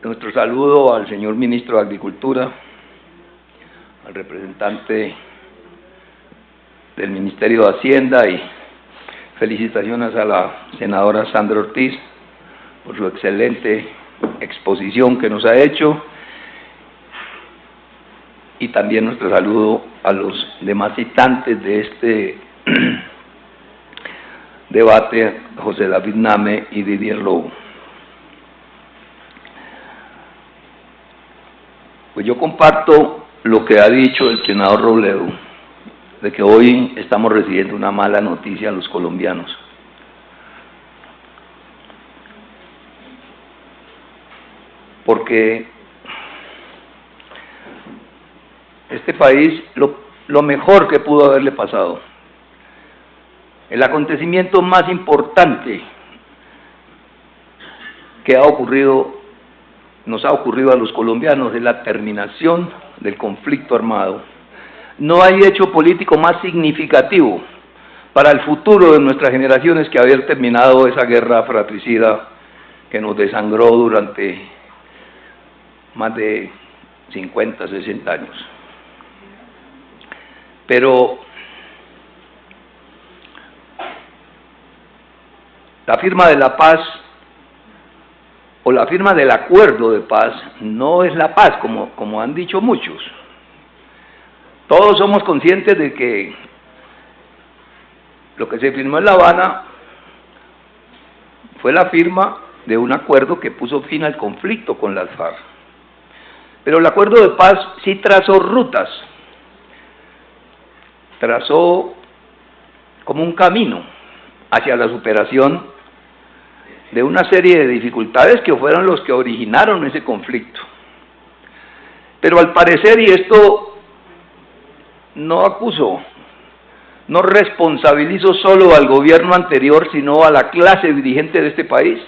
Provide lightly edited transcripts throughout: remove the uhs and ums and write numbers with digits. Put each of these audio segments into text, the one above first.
Nuestro saludo al señor Ministro de Agricultura, al representante del Ministerio de Hacienda y felicitaciones a la senadora Sandra Ortiz por su excelente exposición que nos ha hecho, y también nuestro saludo a los demás citantes de este debate, José David Name y Didier Lobo. Pues yo comparto lo que ha dicho el senador Robledo, de que hoy estamos recibiendo una mala noticia a los colombianos. Porque este país, lo mejor que pudo haberle pasado, el acontecimiento más importante que nos ha ocurrido a los colombianos, es la terminación del conflicto armado. No hay hecho político más significativo para el futuro de nuestras generaciones que haber terminado esa guerra fratricida que nos desangró durante más de 50, 60 años. Pero la firma de la paz o la firma del acuerdo de paz no es la paz, como han dicho muchos. Todos somos conscientes de que lo que se firmó en La Habana fue la firma de un acuerdo que puso fin al conflicto con las FARC. Pero el acuerdo de paz sí trazó rutas, trazó como un camino hacia la superación de una serie de dificultades que fueron los que originaron ese conflicto. Pero al parecer, y esto no responsabilizo solo al gobierno anterior, sino a la clase dirigente de este país,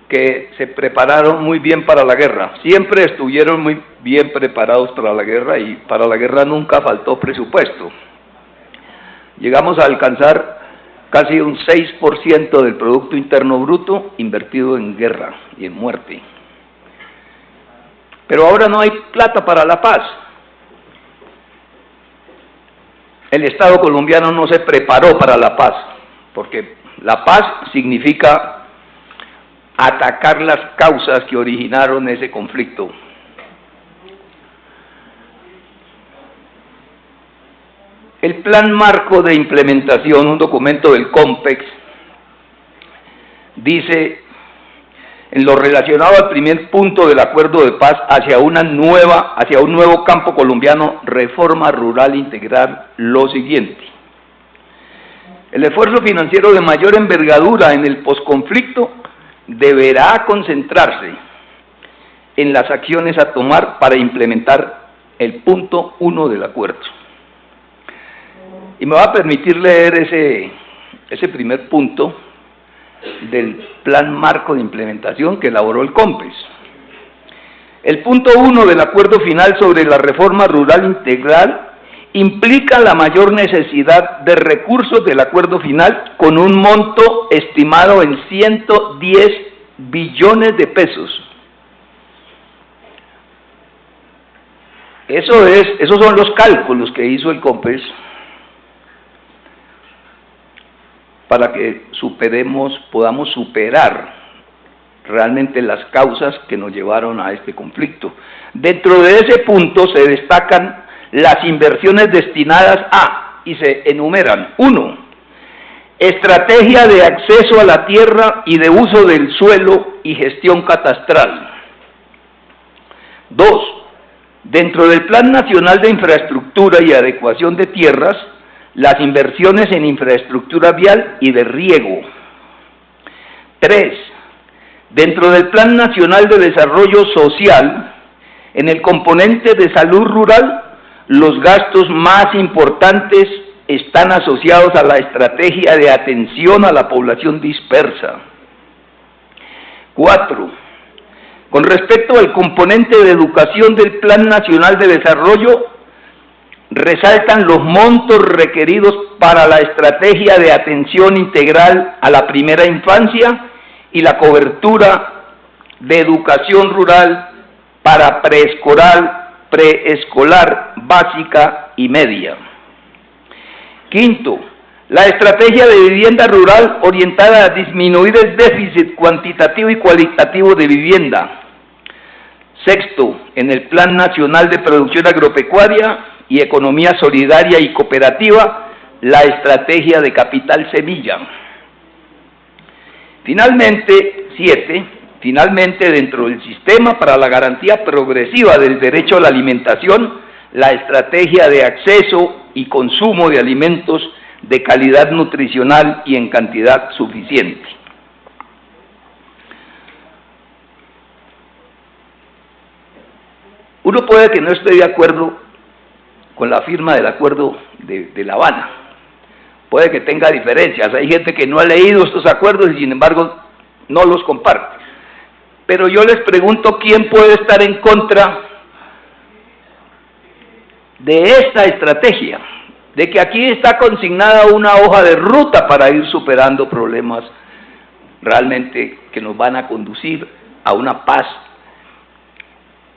que se prepararon muy bien para la guerra. Siempre estuvieron muy bien preparados para la guerra, y para la guerra nunca faltó presupuesto. Llegamos a alcanzar casi un 6% del Producto Interno Bruto invertido en guerra y en muerte. Pero ahora no hay plata para la paz. El Estado colombiano no se preparó para la paz, porque la paz significa atacar las causas que originaron ese conflicto. El Plan Marco de Implementación, un documento del COMPEX, dice, en lo relacionado al primer punto del acuerdo de paz hacia un nuevo campo colombiano, reforma rural integral, lo siguiente: el esfuerzo financiero de mayor envergadura en el posconflicto deberá concentrarse en las acciones a tomar para implementar el punto 1 del acuerdo. Y me va a permitir leer ese primer punto del Plan Marco de Implementación que elaboró el COMPES. El punto 1 del acuerdo final sobre la reforma rural integral implica la mayor necesidad de recursos del acuerdo final, con un monto estimado en 110 billones de pesos. Esos son los cálculos que hizo el COMPES para que podamos superar realmente las causas que nos llevaron a este conflicto. Dentro de ese punto se destacan las inversiones destinadas a, y se enumeran: 1. Estrategia de acceso a la tierra y de uso del suelo y gestión catastral. 2. Dentro del Plan Nacional de Infraestructura y Adecuación de Tierras, las inversiones en infraestructura vial y de riego. 3. Dentro del Plan Nacional de Desarrollo Social, en el componente de salud rural, los gastos más importantes están asociados a la estrategia de atención a la población dispersa. 4. Con respecto al componente de educación del Plan Nacional de Desarrollo, resaltan los montos requeridos para la estrategia de atención integral a la primera infancia y la cobertura de educación rural para preescolar, básica y media. Quinto, la estrategia de vivienda rural orientada a disminuir el déficit cuantitativo y cualitativo de vivienda. Sexto, en el Plan Nacional de Producción Agropecuaria y Economía Solidaria y Cooperativa, la estrategia de capital semilla. Finalmente, 7, dentro del sistema para la garantía progresiva del derecho a la alimentación, la estrategia de acceso y consumo de alimentos de calidad nutricional y en cantidad suficiente. Uno puede que no esté de acuerdo con la firma del acuerdo de La Habana, puede que tenga diferencias, hay gente que no ha leído estos acuerdos y sin embargo no los comparte, pero yo les pregunto, ¿quién puede estar en contra de esta estrategia? De que aquí está consignada una hoja de ruta para ir superando problemas realmente que nos van a conducir a una paz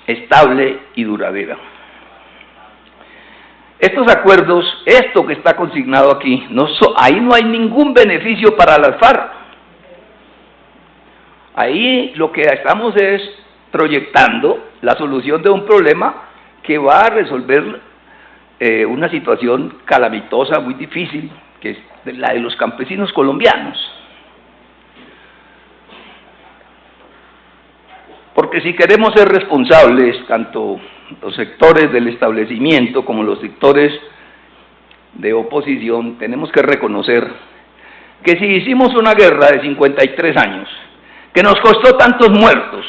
estable y duradera. Estos acuerdos, esto que está consignado aquí, ahí no hay ningún beneficio para las FARC. Ahí lo que estamos es proyectando la solución de un problema que va a resolver una situación calamitosa, muy difícil, que es la de los campesinos colombianos. Porque si queremos ser responsables, tanto los sectores del establecimiento como los sectores de oposición, tenemos que reconocer que si hicimos una guerra de 53 años, que nos costó tantos muertos,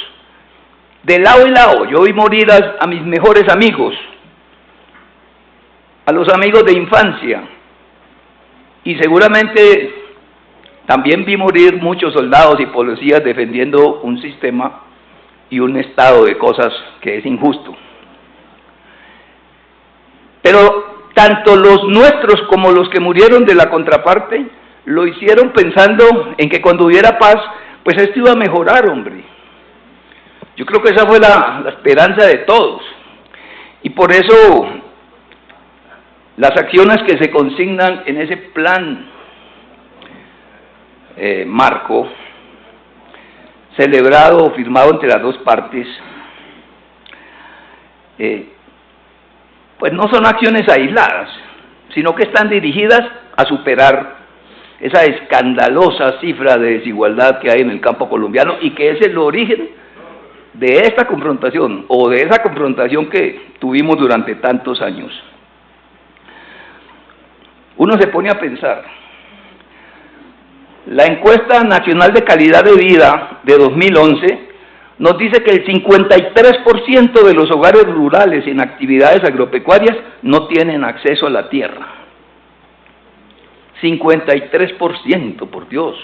de lado y lado, yo vi morir a mis mejores amigos, a los amigos de infancia, y seguramente también vi morir muchos soldados y policías defendiendo un sistema y un estado de cosas que es injusto. Pero tanto los nuestros como los que murieron de la contraparte, lo hicieron pensando en que cuando hubiera paz, pues esto iba a mejorar, hombre. Yo creo que esa fue la esperanza de todos, y por eso las acciones que se consignan en ese plan marco, celebrado o firmado entre las dos partes, pues no son acciones aisladas, sino que están dirigidas a superar esa escandalosa cifra de desigualdad que hay en el campo colombiano y que es el origen de esta confrontación, o de esa confrontación que tuvimos durante tantos años. Uno se pone a pensar, la encuesta nacional de calidad de vida de 2011 nos dice que el 53% de los hogares rurales en actividades agropecuarias no tienen acceso a la tierra. 53%, por Dios.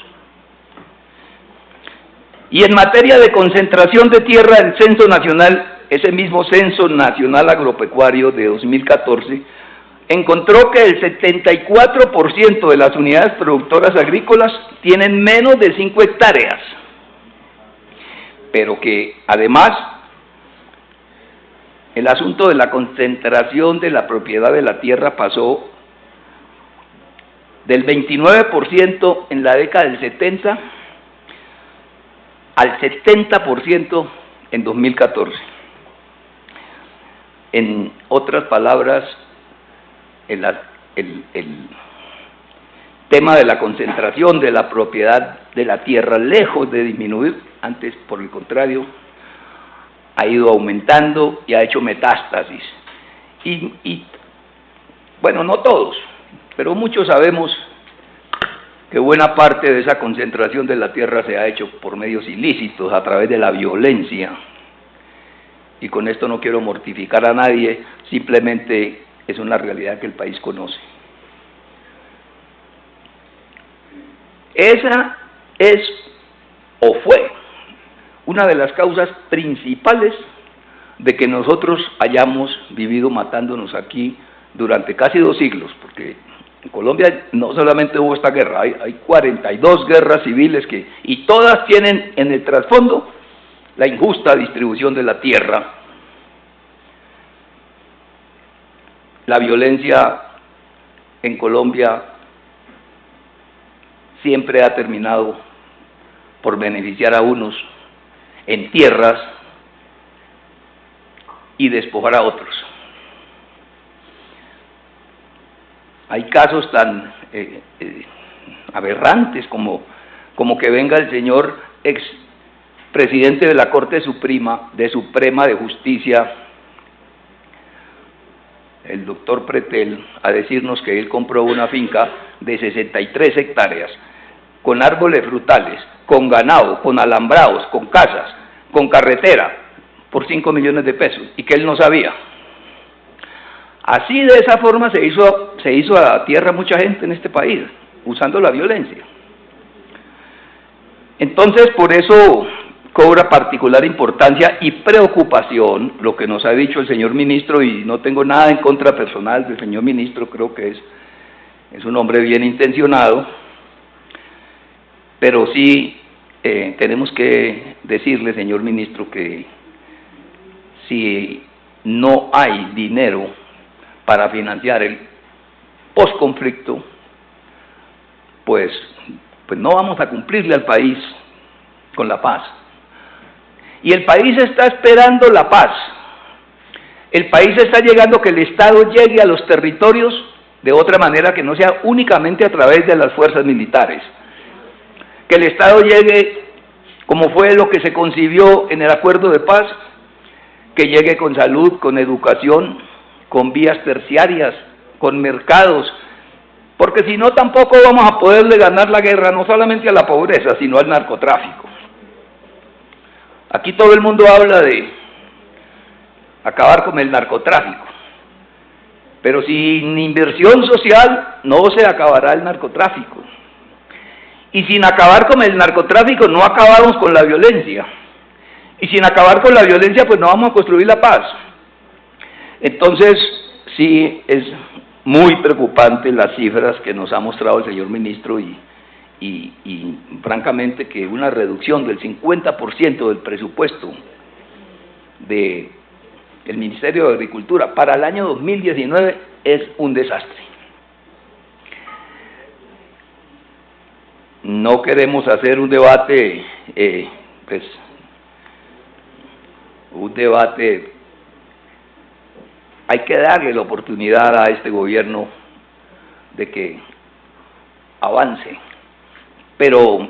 Y en materia de concentración de tierra, el Censo Nacional, ese mismo Censo Nacional Agropecuario de 2014, encontró que el 74% de las unidades productoras agrícolas tienen menos de 5 hectáreas, pero que además el asunto de la concentración de la propiedad de la tierra pasó del 29% en la década del 70 al 70% en 2014. En otras palabras, el tema de la concentración de la propiedad de la tierra, lejos de disminuir, antes por el contrario, ha ido aumentando y ha hecho metástasis. Y bueno, no todos, pero muchos sabemos que buena parte de esa concentración de la tierra se ha hecho por medios ilícitos, a través de la violencia. Y con esto no quiero mortificar a nadie, simplemente es una realidad que el país conoce. Esa es, o fue, una de las causas principales de que nosotros hayamos vivido matándonos aquí durante casi 2 siglos, porque en Colombia no solamente hubo esta guerra, hay 42 guerras civiles y todas tienen en el trasfondo la injusta distribución de la tierra, la violencia en Colombia siempre ha terminado por beneficiar a unos en tierras y despojar a otros. Hay casos tan aberrantes como que venga el señor ex presidente de la Corte Suprema de Justicia, el doctor Pretel, a decirnos que él compró una finca de 63 hectáreas, con árboles frutales, con ganado, con alambrados, con casas, con carretera, por 5 millones de pesos, y que él no sabía. Así, de esa forma, se hizo a la tierra mucha gente en este país, usando la violencia. Entonces, por eso cobra particular importancia y preocupación lo que nos ha dicho el señor ministro, y no tengo nada en contra personal del señor ministro, creo que es un hombre bien intencionado, pero sí tenemos que decirle, señor ministro, que si no hay dinero para financiar el posconflicto, pues no vamos a cumplirle al país con la paz. Y el país está esperando la paz. El país está llegando que el Estado llegue a los territorios de otra manera que no sea únicamente a través de las fuerzas militares. Que el Estado llegue como fue lo que se concibió en el acuerdo de paz, que llegue con salud, con educación, con vías terciarias, con mercados, porque si no tampoco vamos a poderle ganar la guerra no solamente a la pobreza, sino al narcotráfico. Aquí todo el mundo habla de acabar con el narcotráfico, pero sin inversión social no se acabará el narcotráfico. Y sin acabar con el narcotráfico no acabamos con la violencia. Y sin acabar con la violencia pues no vamos a construir la paz. Entonces sí es muy preocupante las cifras que nos ha mostrado el señor ministro y francamente que una reducción del 50% del presupuesto del Ministerio de Agricultura para el año 2019 es un desastre. No queremos hacer un debate, hay que darle la oportunidad a este gobierno de que avance, pero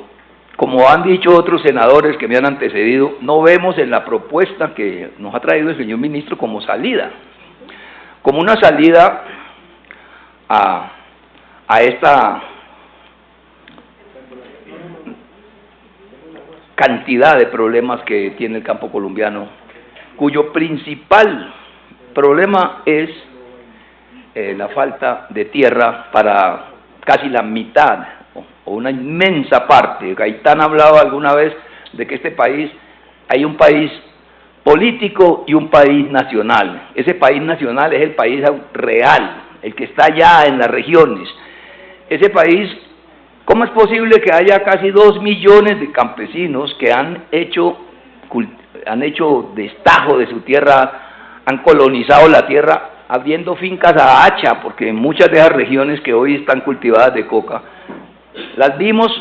como han dicho otros senadores que me han antecedido, no vemos en la propuesta que nos ha traído el señor ministro como salida, como una salida a esta cantidad de problemas que tiene el campo colombiano, cuyo principal problema es la falta de tierra para casi la mitad o una inmensa parte. Gaitán hablaba alguna vez de que este país, hay un país político y un país nacional. Ese país nacional es el país real, el que está allá en las regiones. Ese país, ¿cómo es posible que haya casi 2 millones de campesinos que han hecho destajo de su tierra, han colonizado la tierra, habiendo fincas a hacha, porque en muchas de esas regiones que hoy están cultivadas de coca, las vimos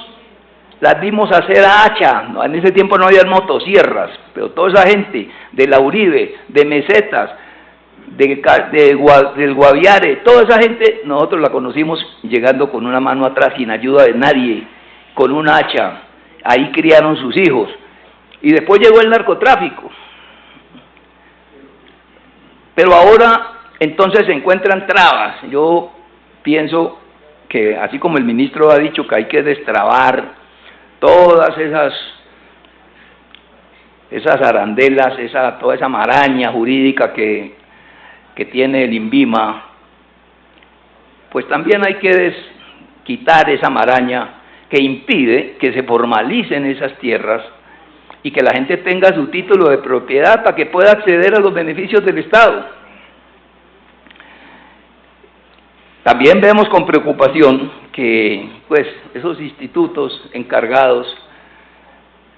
hacer a hacha? En ese tiempo no había motosierras, pero toda esa gente de la Uribe, de Mesetas, del Guaviare, toda esa gente nosotros la conocimos llegando con una mano atrás, sin ayuda de nadie, con un hacha. Ahí criaron sus hijos, y después llegó el narcotráfico. Pero ahora entonces se encuentran trabas. Yo pienso que así como el ministro ha dicho que hay que destrabar todas esas arandelas, toda esa maraña jurídica que tiene el INVIMA, pues también hay que quitar esa maraña que impide que se formalicen esas tierras y que la gente tenga su título de propiedad para que pueda acceder a los beneficios del Estado. También vemos con preocupación que pues esos institutos encargados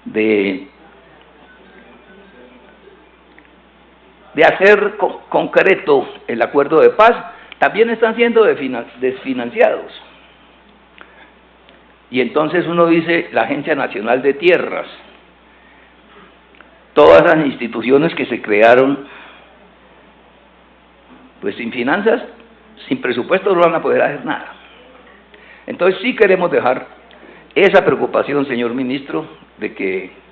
de de hacer concreto el acuerdo de paz, también están siendo desfinanciados. Y entonces uno dice, la Agencia Nacional de Tierras, todas las instituciones que se crearon, pues sin finanzas, sin presupuesto no van a poder hacer nada. Entonces sí queremos dejar esa preocupación, señor ministro, de que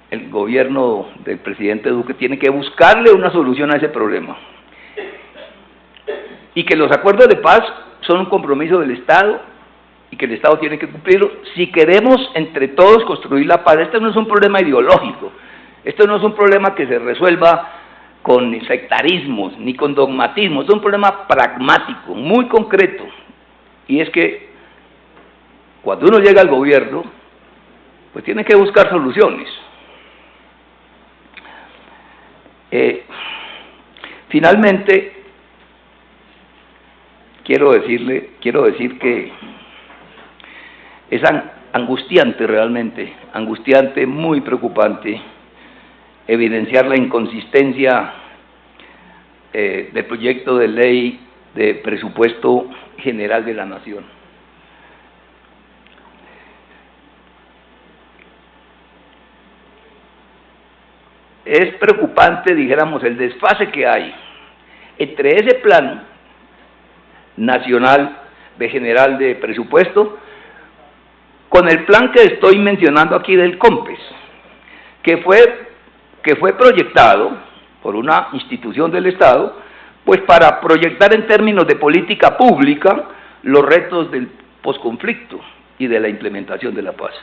el gobierno del presidente Duque tiene que buscarle una solución a ese problema. Y que los acuerdos de paz son un compromiso del Estado y que el Estado tiene que cumplirlo si queremos entre todos construir la paz. Este no es un problema ideológico, esto no es un problema que se resuelva con sectarismos ni con dogmatismos, es un problema pragmático, muy concreto. Y es que cuando uno llega al gobierno, pues tiene que buscar soluciones. Finalmente, quiero decir que es angustiante realmente, angustiante, muy preocupante, evidenciar la inconsistencia del proyecto de ley de presupuesto general de la Nación. Es preocupante, dijéramos, el desfase que hay entre ese plan nacional general de presupuesto con el plan que estoy mencionando aquí del COMPES, que fue proyectado por una institución del Estado, pues para proyectar en términos de política pública los retos del posconflicto y de la implementación de la paz.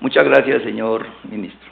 Muchas gracias, señor ministro.